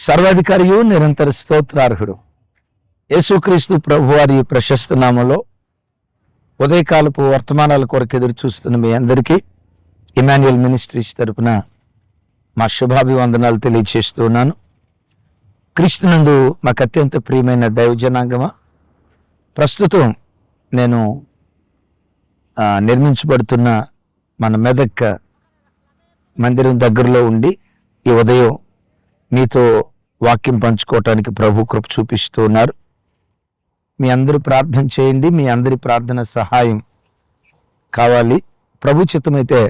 సర్వాధికారియు నిరంతర స్తోత్రార్హుడు యేసుక్రీస్తు ప్రభువారి ప్రశస్త నామములో ఉదయకాలపు వర్తమానాల కొరకు ఎదురు చూస్తున్న మీ అందరికీ ఇమాన్యుయల్ మినిస్ట్రీస్ తరపున మా శుభాభివందనాలు తెలియజేస్తున్నాను. క్రీస్తునందు మాకు అత్యంత ప్రియమైన దైవజనాంగమా, ప్రస్తుతం నేను నిర్మించబడుతున్న మన మెదక్ మందిరం దగ్గరలో ఉండి ఈ ఉదయం మీతో వాక్యం పంచుకోవటానికి ప్రభు కృప చూపిస్తూ ఉన్నారు. మీ అందరూ ప్రార్థన చేయండి. మీ అందరి ప్రార్థన సహాయం కావాలి. ప్రభు చిత్తమైతే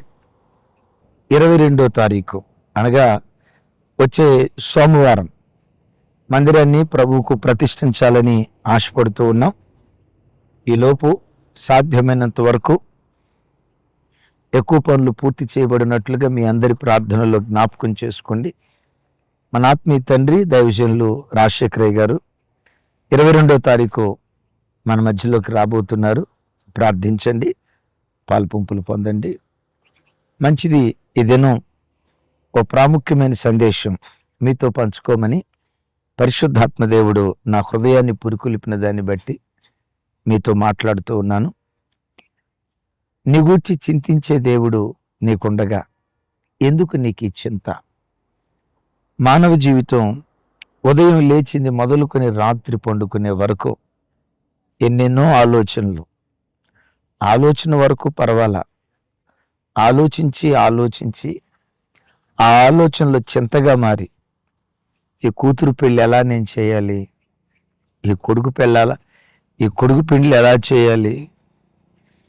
22వ తారీఖు అనగా వచ్చే సోమవారం మందిరాన్ని ప్రభువుకు ప్రతిష్ఠించాలని ఆశపడుతూ ఉన్నాం. ఈలోపు సాధ్యమైనంత వరకు ఎక్కువ పనులు పూర్తి చేయబడినట్లుగా మీ అందరి ప్రార్థనలో జ్ఞాపకం చేసుకోండి. మన ఆత్మీయ తండ్రి దైవజనులు రాజశేఖరయ్య గారు 22వ తారీఖు మన మధ్యలోకి రాబోతున్నారు. ప్రార్థించండి, పాల్పంపులు పొందండి. మంచిది. ఈ దినం ఓ ప్రాముఖ్యమైన సందేశం మీతో పంచుకోమని పరిశుద్ధాత్మ దేవుడు నా హృదయాన్ని పురుకులిపిన దాన్ని బట్టి మీతో మాట్లాడుతూ ఉన్నాను. నీ గూర్చి చింతించే దేవుడు నీకుండగా ఎందుకు నీకు ఈ చింత? మానవ జీవితం ఉదయం లేచింది మొదలుకొని రాత్రి పండుకునే వరకు ఎన్నెన్నో ఆలోచన వరకు పర్వాలా, ఆలోచించి ఆ ఆలోచనలో చింతగా మారి ఈ కూతురు పెళ్ళి ఎలా నేను చేయాలి, ఈ కొడుకు పెళ్ళి ఎలా చేయాలి,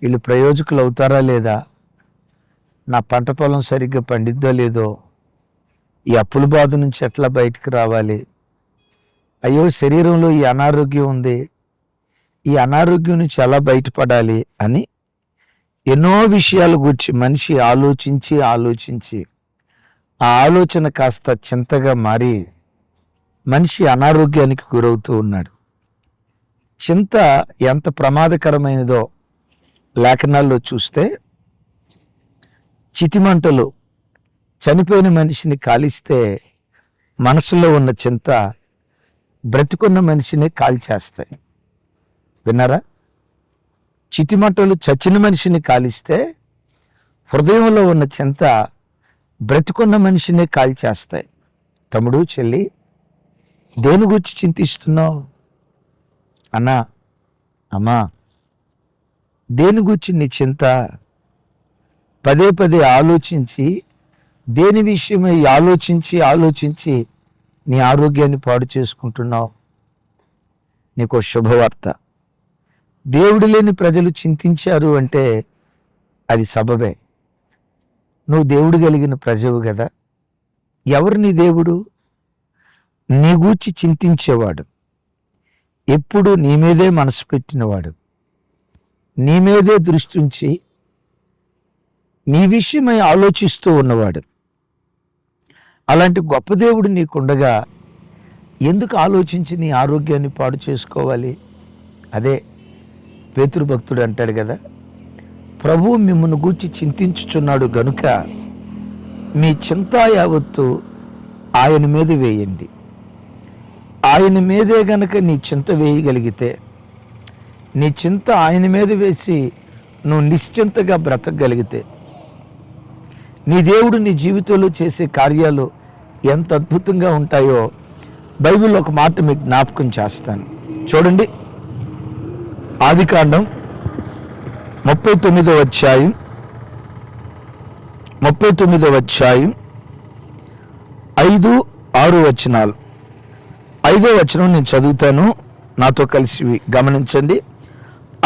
వీళ్ళు ప్రయోజకులు అవుతారా లేదా, నా పంట పొలం సరిగ్గా పండిద్దో లేదో, ఈ అప్పుల బాధ నుంచి ఎట్లా బయటికి రావాలి, అయ్యో శరీరంలో ఈ అనారోగ్యం ఉంది, ఈ అనారోగ్యం నుంచి ఎలా బయటపడాలి అని ఎన్నో విషయాల గురించి మనిషి ఆలోచించి ఆ ఆలోచన కాస్త చింతగా మారి మనిషి అనారోగ్యానికి గురవుతూ ఉన్నాడు. చింత ఎంత ప్రమాదకరమైనదో లేఖనాల్లో చూస్తే, చితిమంటలు చనిపోయిన మనిషిని కాలిస్తే మనసులో ఉన్న చింత బ్రతికున్న మనిషిని కాల్చేస్తాయి. విన్నారా? చితిమంటలు చచ్చిన మనిషిని కాలిస్తే హృదయంలో ఉన్న చింత బ్రతికున్న మనిషిని కాల్చేస్తాయి. తమ్ముడు, చెల్లి, దేని గురించి చింతిస్తున్నావు? అన్నా, అమ్మా, దేని గురించి నీ చింత? పదే పదే ఆలోచించి దేని విషయమై ఆలోచించి నీ ఆరోగ్యాన్ని పాడు చేసుకుంటున్నావు. నీకు శుభవార్త. దేవుడు లేని ప్రజలు చింతించారు అంటే అది సబబే. నువ్వు దేవుడు కలిగిన ప్రజవు కదా. ఎవరు నీ దేవుడు? నీ గూర్చి చింతించేవాడు, ఎప్పుడు నీ మీదే మనసు పెట్టినవాడు, నీ మీదే దృష్టి ఉంచి నీ విషయమై ఆలోచిస్తూ ఉన్నవాడు. అలాంటి గొప్ప దేవుడు నీకుండగా ఎందుకు ఆలోచించి నీ ఆరోగ్యాన్ని పాడు చేసుకోవాలి? అదే పేతురు భక్తుడు అంటాడు కదా, ప్రభువు మిమ్మల్ని గూర్చి చింతించుచున్నాడు గనుక మీ చింత యావత్తు ఆయన మీద వేయండి. ఆయన మీదే గనక నీ చింత వేయగలిగితే, నీ చింత ఆయన మీద వేసి నువ్వు నిశ్చింతగా బ్రతకగలిగితే, నీ దేవుడు నీ జీవితంలో చేసే కార్యాలు ఎంత అద్భుతంగా ఉంటాయో బైబిల్లో ఒక మాట మీకు జ్ఞాపకం చేస్తాను. చూడండి, ఆదికాండం 39వ అధ్యాయం 5-6 వచనాలు. 5వ వచనం నేను చదువుతాను, నాతో కలిసి గమనించండి.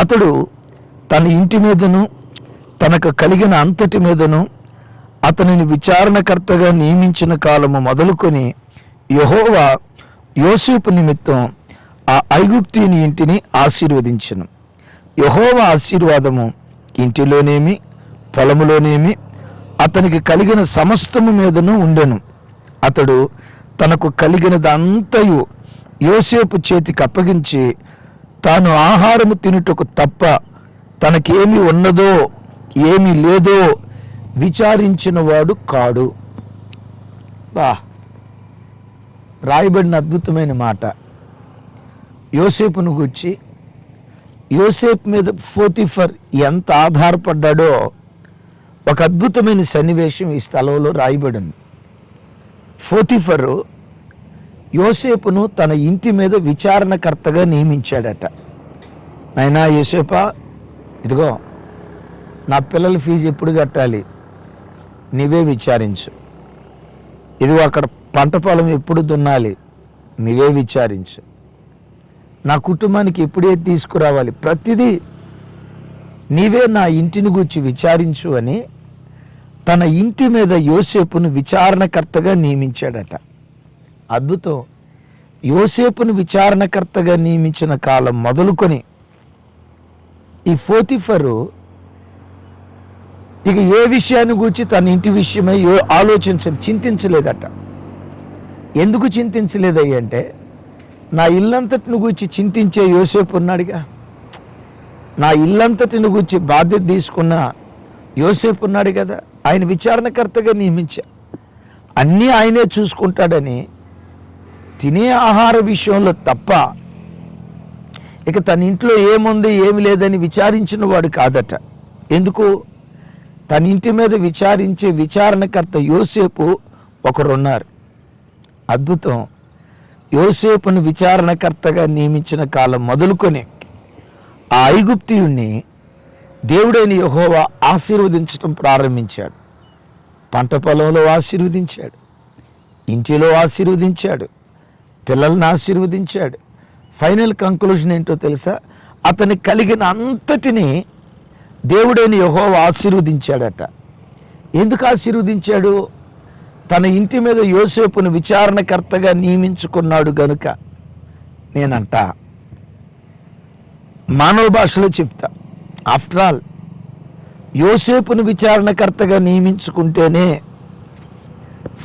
అతడు తన ఇంటి మీదను తనకు కలిగిన అంతటి మీదను అతనిని విచారణకర్తగా నియమించిన కాలము మొదలుకొని యెహోవా యోసేపు నిమిత్తం ఆ ఐగుప్తీయుని ఇంటిని ఆశీర్వదించెను. యెహోవా ఆశీర్వాదము ఇంటిలోనేమి పొలములోనేమి అతనికి కలిగిన సమస్తము మీదను ఉండెను. అతడు తనకు కలిగినదంతయు యోసేపు చేతికి అప్పగించి తాను ఆహారము తినుటకు తప్ప తనకేమి ఉన్నదో ఏమి లేదో విచారించిన వాడు కాడు. రాయబడిన అద్భుతమైన మాట యోసేపును గూర్చి. యోసేపు మీద పోతీఫర్ ఎంత ఆధారపడ్డాడో ఒక అద్భుతమైన సన్నివేశం ఈ స్థలంలో రాయబడింది. పోతీఫరు యోసేపును తన ఇంటి మీద విచారణకర్తగా నియమించాడట. నాయనా యోసేపా, ఇదిగో నా పిల్లల ఫీజు ఎప్పుడు కట్టాలి నీవే విచారించు. ఇదిగో అక్కడ పంట పొలం ఎప్పుడు దున్నాలి నీవే విచారించు. నా కుటుంబానికి ఎప్పుడే తీసుకురావాలి ప్రతిదీ నీవే నా ఇంటిని గూర్చి విచారించు అని తన ఇంటి మీద యోసేపును విచారణకర్తగా నియమించాడట. అద్భుతం. యోసేపును విచారణకర్తగా నియమించిన కాలం మొదలుకొని ఈ పోతీఫరు ఇక ఏ విషయాన్ని గూర్చి తన ఇంటి విషయమై చింతించలేదట. ఎందుకు చింతించలేదయ్యంటే నా ఇల్లంతటిని గూర్చి చింతించే యోసేపు ఉన్నాడుగా, నా ఇల్లంతటిని గూర్చి బాధ్యత తీసుకున్న యోసేపు ఉన్నాడు కదా, ఆయన విచారణకర్తగా నియమించా. అన్నీ ఆయనే చూసుకుంటాడని తినే ఆహార విషయంలో తప్ప ఇక తన ఇంట్లో ఏముంది ఏమి లేదని విచారించిన వాడు కాదట. ఎందుకు? తన ఇంటి మీద విచారించే విచారణకర్త యోసేపు ఒకరున్నారు. అద్భుతం. యోసేపును విచారణకర్తగా నియమించిన కాలం మొదలుకొని ఆ ఐగుప్తీయుణ్ణి దేవుడైన యెహోవా ఆశీర్వదించడం ప్రారంభించాడు. పంట పొలంలో ఆశీర్వదించాడు, ఇంటిలో ఆశీర్వదించాడు, పిల్లల్ని ఆశీర్వదించాడు. ఫైనల్ కంక్లూజన్ ఏంటో తెలుసా? అతని కలిగిన అంతటిని దేవుడైన యెహోవా ఆశీర్వదించాడట. ఎందుకు ఆశీర్వదించాడు? తన ఇంటి మీద యోసేపును విచారణకర్తగా నియమించుకున్నాడు గనుక. నేనంట మానవ భాషలో చెప్తా, ఆఫ్టర్ ఆల్ యోసేపును విచారణకర్తగా నియమించుకుంటేనే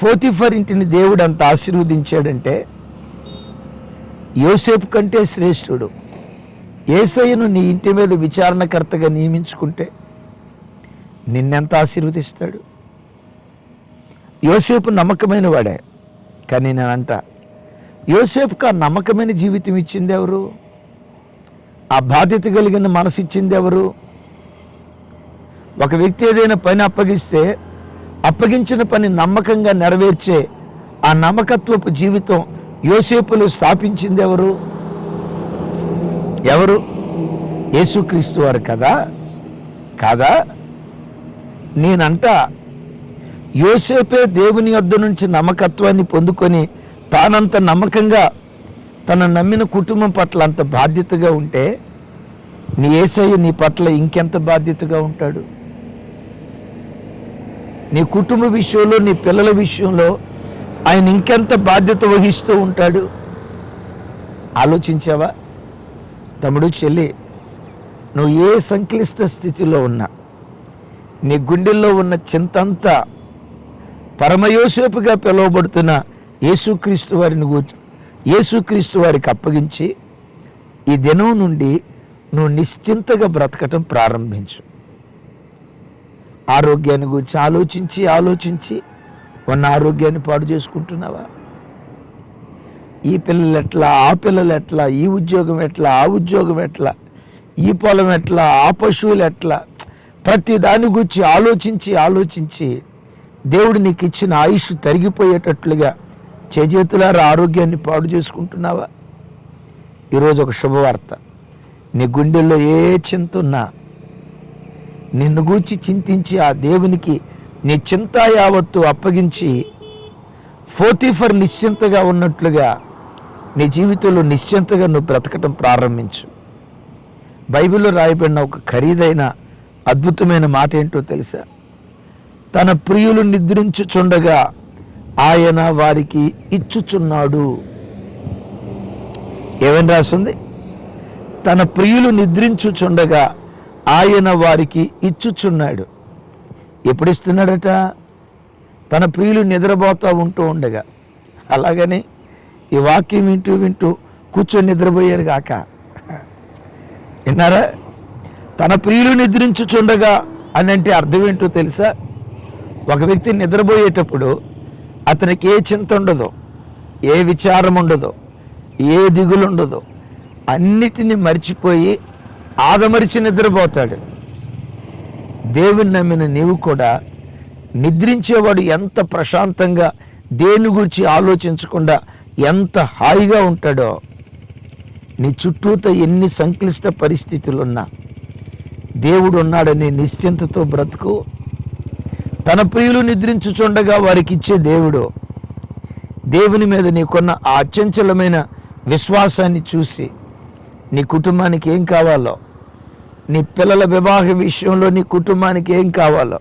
పోతీఫర్ ఇంటిని దేవుడు అంత ఆశీర్వదించాడంటే యోసేపు కంటే శ్రేష్ఠుడు యేసయ్యను నీ ఇంటి మీద విచారణకర్తగా నియమించుకుంటే నిన్నెంత ఆశీర్వదిస్తాడు. యోసేపు నమ్మకమైన వాడే, కానీ నేనంట యోసేపుకు ఆ నమ్మకమైన జీవితం ఇచ్చింది ఎవరు? ఆ బాధ్యత కలిగిన మనసు ఇచ్చింది ఎవరు? ఒక వ్యక్తి ఏదైనా పని అప్పగిస్తే అప్పగించిన పని నమ్మకంగా నెరవేర్చే ఆ నమ్మకత్వపు జీవితం యోసేపులో స్థాపించింది ఎవరు? ఎవరు? యేసుక్రీస్తు వారు కదా. కాదా? నేనంట యోసేపే దేవుని యొద్ద నుంచి నమ్మకత్వాన్ని పొందుకొని తానంత నమ్మకంగా తన నమ్మిన కుటుంబం పట్ల అంత బాధ్యతగా ఉంటే నీ యేసయ్య నీ పట్ల ఇంకెంత బాధ్యతగా ఉంటాడు? నీ కుటుంబ విషయంలో, నీ పిల్లల విషయంలో ఆయన ఇంకెంత బాధ్యత వహిస్తూ ఉంటాడు? ఆలోచించావా? తమ్ముడు, చెల్లి, నువ్వు ఏ సంక్లిష్ట స్థితిలో ఉన్నా నీ గుండెల్లో ఉన్న చింతంతా పరమయోసేపుగా పిలువబడుతున్న యేసుక్రీస్తు వారికి అప్పగించి ఈ దినం నుండి నువ్వు నిశ్చింతగా బ్రతకటం ప్రారంభించు. ఆరోగ్యాన్ని గురించి ఆలోచించి ఉన్న ఆరోగ్యాన్ని పాడు చేసుకుంటున్నావా? ఈ పిల్లలు ఎట్లా, ఆ పిల్లలు ఎట్లా, ఈ ఉద్యోగం ఎట్లా, ఆ ఉద్యోగం ఎట్లా, ఈ పొలం ఎట్లా, ఆ పశువులు ఎట్లా, ప్రతి దాని గురించి ఆలోచించి దేవుడు నీకు ఇచ్చిన ఆయుష్ తరిగిపోయేటట్లుగా చేతులారా ఆరోగ్యాన్ని పాడు చేసుకుంటున్నావా? ఈరోజు ఒక శుభవార్త. నీ గుండెల్లో ఏ చింత ఉన్నా నిన్ను గూర్చి చింతించి ఆ దేవునికి నీ చింత యావత్తు అప్పగించి పోతీఫర్ నిశ్చింతగా ఉన్నట్లుగా నీ జీవితంలో నిశ్చింతగా నువ్వు బ్రతకటం ప్రారంభించు. బైబిల్లో రాయబడిన ఒక ఖరీదైన అద్భుతమైన మాట ఏంటో తెలుసా? తన ప్రియులు నిద్రించుచుండగా ఆయన వారికి ఇచ్చుచున్నాడు. ఏమని రాస్తుంది? తన ప్రియులు నిద్రించుచుండగా ఆయన వారికి ఇచ్చుచున్నాడు. ఎప్పుడు ఇస్తున్నాడట? తన ప్రియులు నిద్రపోతూ ఉండగా. అలాగని ఈ వాక్యం వింటూ కూర్చొని నిద్రపోయారు కాక. విన్నారా? తన ప్రియులు నిద్రించుచుండగా అని అంటే అర్థం ఏంటో తెలుసా? ఒక వ్యక్తి నిద్రపోయేటప్పుడు అతనికి ఏ చింత ఉండదు, ఏ విచారం ఉండదో, ఏ దిగులు ఉండదో, అన్నిటినీ మర్చిపోయి ఆదమరిచి నిద్రపోతాడు. దేవుని నమ్మిన నీవు కూడా నిద్రించేవాడు ఎంత ప్రశాంతంగా దేని గురించి ఆలోచించకుండా ఎంత హాయిగా ఉంటాడో, నీ చుట్టూతో ఎన్ని సంక్లిష్ట పరిస్థితులున్నా దేవుడు ఉన్నాడని నిశ్చింతతో బ్రతుకు. తన ప్రియులు నిద్రించుచుండగా వారికి ఇచ్చే దేవుడు. దేవుని మీద నీకున్న ఆ అచంచలమైన విశ్వాసాన్ని చూసి నీ కుటుంబానికి ఏం కావాలో, నీ పిల్లల వివాహ విషయంలో నీ కుటుంబానికి ఏం కావాలో,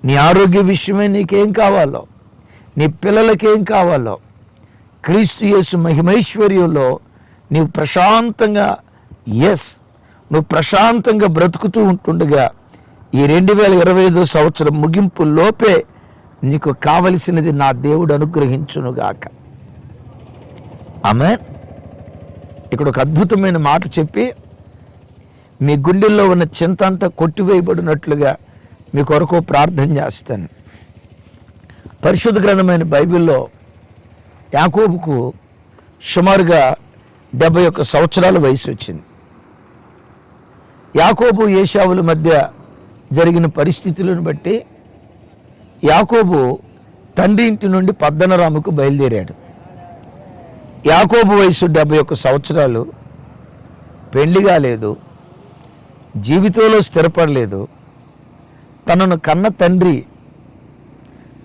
నీ ఆరోగ్య విషయమే నీకేం కావాలో, నీ పిల్లలకి ఏం కావాలో, క్రీస్తు యేసు మహిమైశ్వర్యంలో నీవు ప్రశాంతంగా నువ్వు ప్రశాంతంగా బ్రతుకుతూ ఉంటుండగా ఈ 2025 సంవత్సరం ముగింపు లోపే నీకు కావలసినది నా దేవుడు అనుగ్రహించునుగాక. ఆమేన్. ఇక్కడ ఒక అద్భుతమైన మాట చెప్పి మీ గుండెల్లో ఉన్న చింత అంతా కొట్టివేయబడినట్లుగా మీ కొరకు ప్రార్థన చేస్తాను. పరిశుద్ధ గ్రంథమైన బైబిల్లో యాకోబుకు సుమారుగా 71 సంవత్సరాల వయసు వచ్చింది. యాకోబు ఏశావుల మధ్య జరిగిన పరిస్థితులను బట్టి యాకోబు తండ్రి ఇంటి నుండి పద్దనరాముకు బయలుదేరాడు. యాకోబు వయసు 71 సంవత్సరాలు, పెళ్లి కాలేదు, జీవితంలో స్థిరపడలేదు. తనను కన్న తండ్రి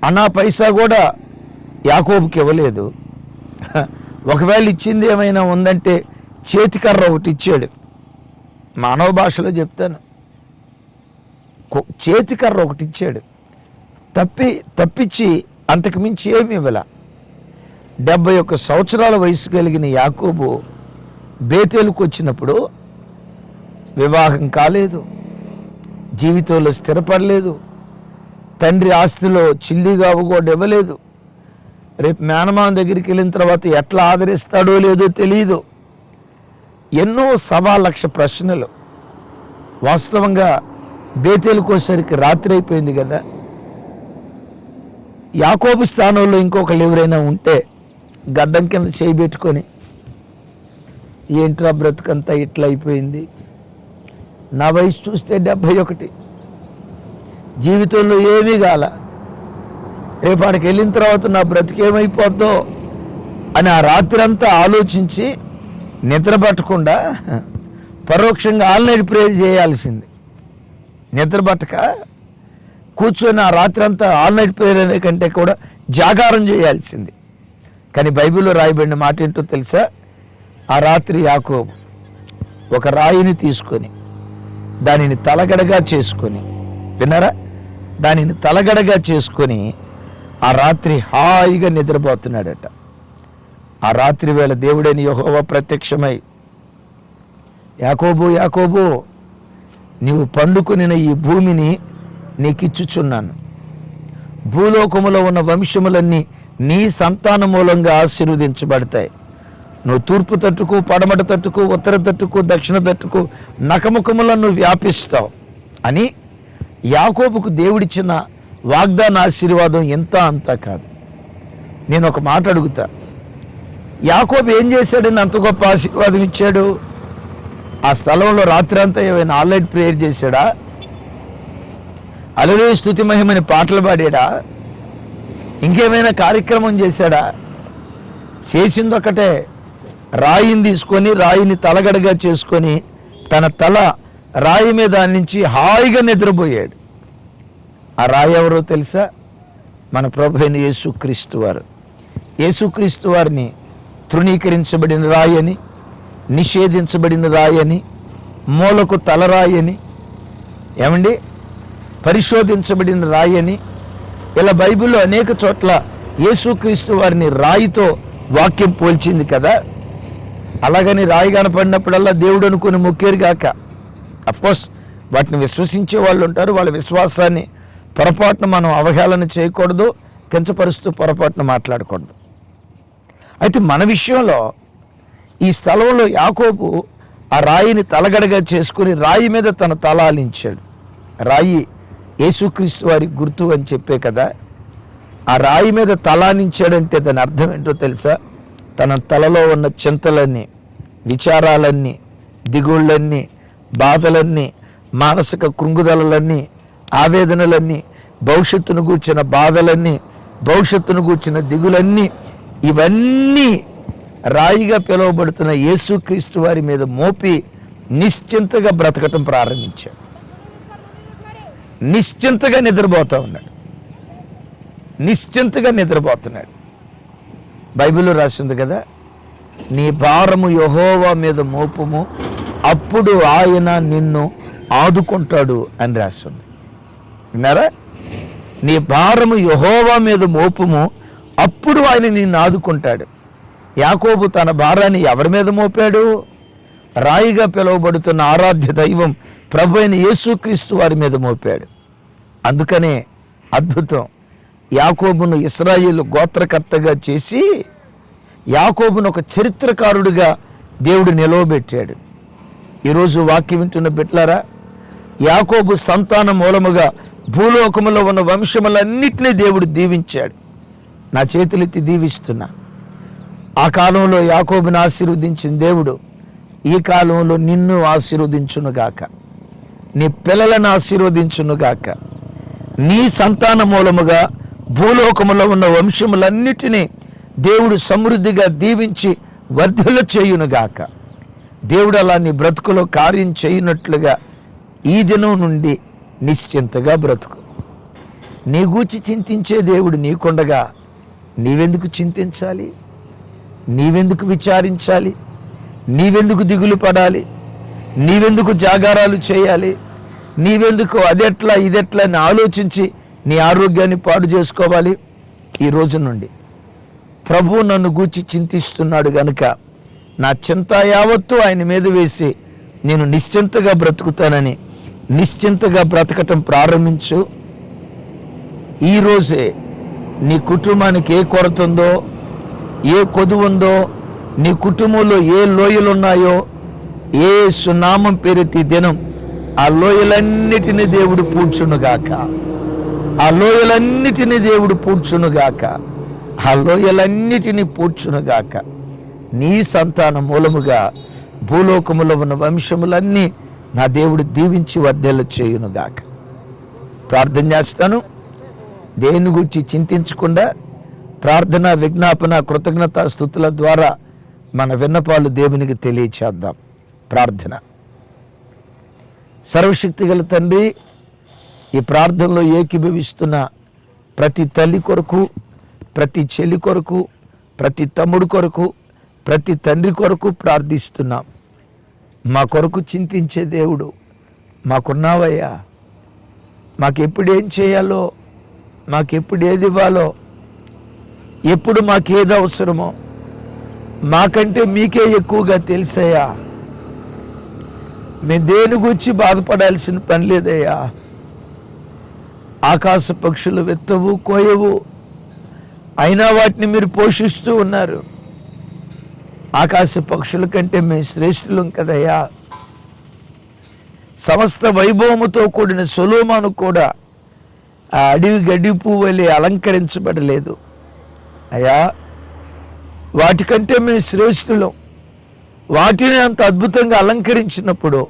అనా పైసా కూడా యాకోబుకి ఇవ్వలేదు. ఒకవేళ ఇచ్చింది ఏమైనా ఉందంటే చేతికర్ర ఒకటి ఇచ్చాడు. మానవ భాషలో చెప్తాను, చేతికర్ర ఒకటి ఇచ్చాడు. తప్పించి అంతకు మించి ఏమి ఇవ్వల. 71 సంవత్సరాల వయసు కలిగిన యాకోబు బేతేలుకు వచ్చినప్పుడు వివాహం కాలేదు, జీవితంలో స్థిరపడలేదు, తండ్రి ఆస్తిలో చిల్లిగా కూడా ఇవ్వలేదు. రేపు మేనమామ దగ్గరికి వెళ్ళిన తర్వాత ఎట్లా ఆదరిస్తాడో లేదో తెలియదు. ఎన్నో 1,00,000 ప్రశ్నలు. వాస్తవంగా బేతేలుకోసరికి రాత్రి అయిపోయింది కదా. యాకోబు స్థానంలో ఇంకొకళ్ళు ఎవరైనా ఉంటే గడ్డం కింద చేయబెట్టుకొని, ఏంట్రా బ్రతుకంతా ఇట్లా అయిపోయింది, నా వయసు చూస్తే 71, జీవితంలో ఏమీ కాల, రేపు ఆడికి వెళ్ళిన తర్వాత నా బ్రతికేమైపోద్దో అని ఆ రాత్రి అంతా ఆలోచించి నిద్ర పట్టకుండా పరోక్షంగా ఆల్ నైట్ ప్రేయర్ చేయాల్సింది. నిద్ర పట్టక కూర్చొని ఆ రాత్రి అంతా ఆల్ నైట్ ప్రేయర్ అనే కంటే కూడా జాగారం చేయాల్సింది. కానీ బైబిల్లో రాయబడిన మాట ఏంటో తెలుసా? ఆ రాత్రి యాకోబు ఒక రాయిని తీసుకొని దానిని తలగడగా చేసుకొని, విన్నారా, దానిని తలగడగా చేసుకొని ఆ రాత్రి హాయిగా నిద్రపోతున్నాడట. ఆ రాత్రి వేళ దేవుడైన యెహోవా ప్రత్యక్షమై, యాకోబు యాకోబు, నీవు పండుకొనిన ఈ భూమిని నీకిచ్చుచున్నాను, భూలోకములో ఉన్న వంశములన్నీ నీ సంతాన మూలంగా ఆశీర్వదించబడతాయి, నువ్వు తూర్పు తట్టుకు, పడమట తట్టుకు, ఉత్తర తట్టుకు, దక్షిణ తట్టుకు నకముకములను వ్యాపిస్తావు అని యాకోబుకు దేవుడిచ్చిన వాగ్దాన ఆశీర్వాదం ఎంత అంతా కాదు. నేను ఒక మాట అడుగుతా, యాకోబు ఏం చేశాడని అంత గొప్ప ఆశీర్వాదం ఇచ్చాడు? ఆ స్థలంలో రాత్రి అంతా ఏమైనా ఆల్ నైట్ ప్రేయర్ చేశాడా? హల్లెలూయా స్తుతి మహిమని పాటలు పాడాడా? ఇంకేమైనా కార్యక్రమం చేశాడా? చేసింది ఒకటే, రాయిని తీసుకొని రాయిని తలగడగా చేసుకొని తన తల రాయి మీద నుంచి హాయిగా నిద్రపోయాడు. ఆ రాయి ఎవరో తెలుసా? మన ప్రభువైన యేసుక్రీస్తు వారు. యేసుక్రీస్తు వారిని తృణీకరించబడిన రాయని, నిషేధించబడిన రాయని, మూలకు తలరాయని, ఏమండి, పరిశోధించబడిన రాయని, ఇలా బైబిల్లో అనేక చోట్ల యేసుక్రీస్తు వారిని రాయితో వాక్యం పోల్చింది కదా. అలాగని రాయి కనపడినప్పుడల్లా దేవుడు అనుకుని మొక్కేరు గాక. అఫ్కోర్స్ వాటిని విశ్వసించే వాళ్ళు ఉంటారు. వాళ్ళ విశ్వాసాన్ని పొరపాటున మనం అవహేళన చేయకూడదు, కించపరుస్తూ పొరపాటున మాట్లాడకూడదు. అయితే మన విషయంలో ఈ స్థలంలో యాకోబు ఆ రాయిని తలగడగా చేసుకుని రాయి మీద తన తల ఆలించాడు. రాయి యేసుక్రీస్తు వారి గుర్తు అని చెప్పే కదా. ఆ రాయి మీద తలానించాడంటే దాని అర్థం ఏంటో తెలుసా? తన తలలో ఉన్న చింతలన్నీ, విచారాలన్నీ, దిగుళ్ళన్నీ, బాధలన్నీ, మానసిక కృంగుదలన్నీ, ఆవేదనలన్నీ, భవిష్యత్తును గూర్చిన బాధలన్నీ, భవిష్యత్తును గూర్చిన దిగులన్నీ, ఇవన్నీ రాయిగా పిలువబడుతున్న యేసుక్రీస్తు వారి మీద మోపి నిశ్చింతగా బ్రతకటం ప్రారంభించాడు. నిశ్చింతగా నిద్రపోతూ ఉన్నాడు. నిశ్చింతగా నిద్రపోతున్నాడు. బైబిల్లో రాసింది కదా, నీ భారము యెహోవా మీద మోపుము, అప్పుడు ఆయన నిన్ను ఆదుకుంటాడు అని రాసింది. విన్నారా? నీ భారము యెహోవా మీద మోపుము, అప్పుడు ఆయన నిన్ను ఆదుకుంటాడు. యాకోబు తన భారాన్ని ఎవరి మీద మోపాడు? రాయిగా పిలువబడుతున్న ఆరాధ్య దైవం ప్రభు అయిన యేసుక్రీస్తు వారి మీద మోపాడు. అందుకనే అద్భుతం, యాకోబును ఇశ్రాయేలు గోత్రకర్తగా చేసి యాకోబును ఒక చరిత్రకారుడిగా దేవుడు నిలవబెట్టాడు. ఈరోజు వాక్యం వింటున్న బిడ్డలారా, యాకోబు సంతాన మూలముగా భూలోకములో ఉన్న వంశములన్నిటినీ దేవుడు దీవించాడు. నా చేతులెత్తి దీవిస్తున్నా. ఆ కాలంలో యాకోబును ఆశీర్వదించిన దేవుడు ఈ కాలంలో నిన్ను ఆశీర్వదించునుగాక, నీ పిల్లలను ఆశీర్వదించునుగాక. నీ సంతాన మూలముగా భూలోకములో ఉన్న వంశములన్నిటినీ దేవుడు సమృద్ధిగా దీవించి వర్ధిల్ల చేయునుగాక. దేవుడు అలా నీ బ్రతుకులో కార్యం చేయనట్లుగా ఈ దినం నుండి నిశ్చింతగా బ్రతుకు. నీ గూర్చి చింతించే దేవుడు నీకుండగా నీవెందుకు చింతించాలి? నీవెందుకు విచారించాలి? నీవెందుకు దిగులు పడాలి? నీవెందుకు జాగారాలు చేయాలి? నీవెందుకు అదెట్లా ఇదెట్లా అని ఆలోచించి నీ ఆరోగ్యాన్ని పాడు చేసుకోవాలి? ఈ రోజు నుండి ప్రభు నన్ను గూర్చి చింతిస్తున్నాడు గనుక నా చింత యావత్తు ఆయన మీద వేసి నేను నిశ్చింతగా బ్రతుకుతానని నిశ్చింతగా బ్రతకటం ప్రారంభించు. ఈరోజే నీ కుటుంబానికి ఏ కొరత ఉందో, ఏ కొదువు ఉందో, నీ కుటుంబంలో ఏ లోయలు ఉన్నాయో, ఏ సునామం పేరిటి దినం ఆ లోయలన్నిటినీ దేవుడు పూడ్చునుగాక. ఆ లోయలన్నిటినీ దేవుడు పూడ్చునుగాక. ఆ లోయలన్నిటినీ పూడ్చునుగాక. నీ సంతాన మూలముగా భూలోకములో ఉన్న వంశములన్నీ నా దేవుడు దీవించి వర్ధెల్ల చేయునుగాక. ప్రార్థన చేస్తాను. దేని గురించి చింతించకుండా ప్రార్థన, విజ్ఞాపన, కృతజ్ఞత స్తుతుల ద్వారా మన విన్నపాలు దేవునికి తెలియచేద్దాం. ప్రార్థన. సర్వశక్తి గల తండ్రి, ఈ ప్రార్థనలో ఏకీభవిస్తున్న ప్రతి తల్లి కొరకు, ప్రతి చెల్లి కొరకు, ప్రతి తమ్ముడు కొరకు, ప్రతి తండ్రి కొరకు ప్రార్థిస్తున్నాం. మా కొరకు చింతించే దేవుడు మాకున్నావయ్యా. మాకెప్పుడేం చేయాలో, మాకెప్పుడు ఏది ఇవ్వాలో, ఎప్పుడు మాకేది అవసరమో మాకంటే మీకే ఎక్కువగా తెలుసయ్యా. మేము దేని గురించి బాధపడాల్సిన పని లేదయ్యా. ఆకాశ పక్షులు వెత్తవు, కోయవు, అయినా వాటిని మీరు పోషిస్తూ ఉన్నారు. ఆకాశ పక్షుల కంటే మేము శ్రేష్ఠులం కదయ్యా. సమస్త వైభవముతో కూడిన సొలొమోను కూడా ఆ అడవి గడ్డి పువ్వు వలె అలంకరించబడలేదు అయ్యా. వాటికంటే మేము శ్రేష్ఠులం. వాటిని అంత అద్భుతంగా అలంకరించినప్పుడు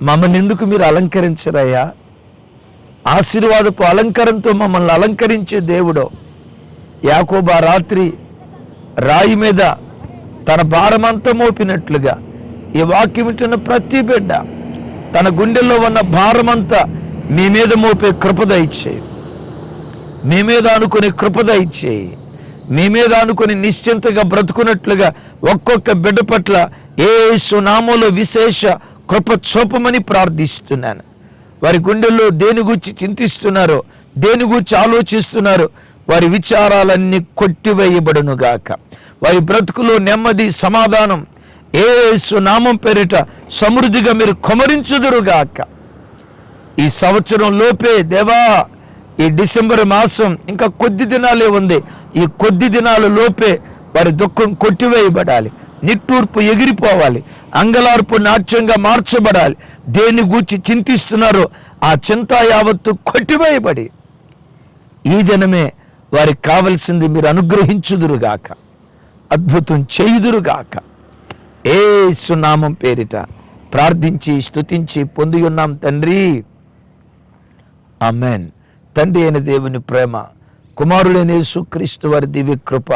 మమ్మల్ని ఎందుకు మీరు అలంకరించరయ్యా? ఆశీర్వాదపు అలంకారంతో మమ్మల్ని అలంకరించే దేవుడు. యాకోబు ఆ రాత్రి రాయి మీద తన భారమంతా మోపినట్లుగా ఈ వాక్యం వింటున్న ప్రతి బిడ్డ తన గుండెల్లో ఉన్న భారమంతా మీ మీద మోపే కృపద ఇచ్చేయి. మీ మీద అనుకునే కృపద ఇచ్చేయి. మీ మీద అనుకుని నిశ్చింతగా బ్రతుకున్నట్లుగా ఒక్కొక్క బిడ్డ పట్ల యేసు నామములో విశేష కృప చూపమని ప్రార్థిస్తున్నాను. వారి గుండెల్లో దేని గురించి చింతిస్తున్నారో, దేని గురించి ఆలోచిస్తున్నారో వారి విచారాలన్నీ కొట్టివేయబడునుగాక. వారి బ్రతుకులో నెమ్మది, సమాధానం యేసు నామం పేరిట సమృద్ధిగా మీరు కుమరించుదురుగాక. ఈ సంవత్సరం లోపే దేవా, ఈ డిసెంబర్ మాసం ఇంకా కొద్ది దినాలే ఉంది. ఈ కొద్ది దినాల లోపే వారి దుఃఖం కొట్టివేయబడాలి, నిట్టూర్పు ఎగిరిపోవాలి, అంగలార్పు నాట్యంగా మార్చబడాలి. దేని గూర్చి చింతిస్తున్నారో ఆ చింత యావత్తు కొట్టివేయబడి ఈ దినమే వారికి కావలసింది మీరు అనుగ్రహించుదురుగాక, అద్భుతం చేయుదురుగాక. యేసు నామం పేరిట ప్రార్థించి స్తుతించి పొంది ఉన్నాం తండ్రి, ఆమేన్. తండ్రి అయిన దేవుని ప్రేమ, కుమారుడైన యేసుక్రీస్తు వారి దివ్య కృప,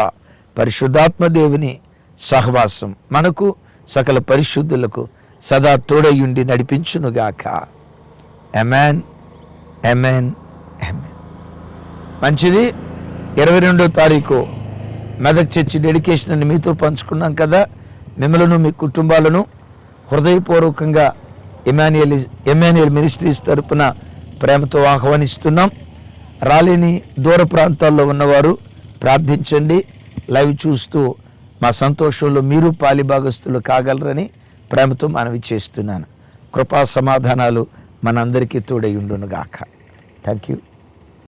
పరిశుద్ధాత్మ దేవుని సహవాసం మనకు సకల పరిశుద్ధులకు సదా తోడయుండి నడిపించునుగాక. ఆమేన్, ఆమేన్, ఆమేన్. మంచిది. 22వ తారీఖు మెదక్ చర్చి డెడికేషన్ అని మీతో పంచుకున్నాం కదా. మిమ్మలను మీ కుటుంబాలను హృదయపూర్వకంగా ఎమాన్యుయల్ మినిస్ట్రీస్ తరపున ప్రేమతో ఆహ్వానిస్తున్నాం. రాలేని దూర ప్రాంతాల్లో ఉన్నవారు ప్రార్థించండి. లైవ్ చూస్తూ మా సంతోషంలో మీరు పాలిభాగస్తులు కాగలరని ప్రేమతో మనవి చేస్తున్నాను. కృపా సమాధానాలు మనందరికీ తోడై ఉండునుగాక. Thank you.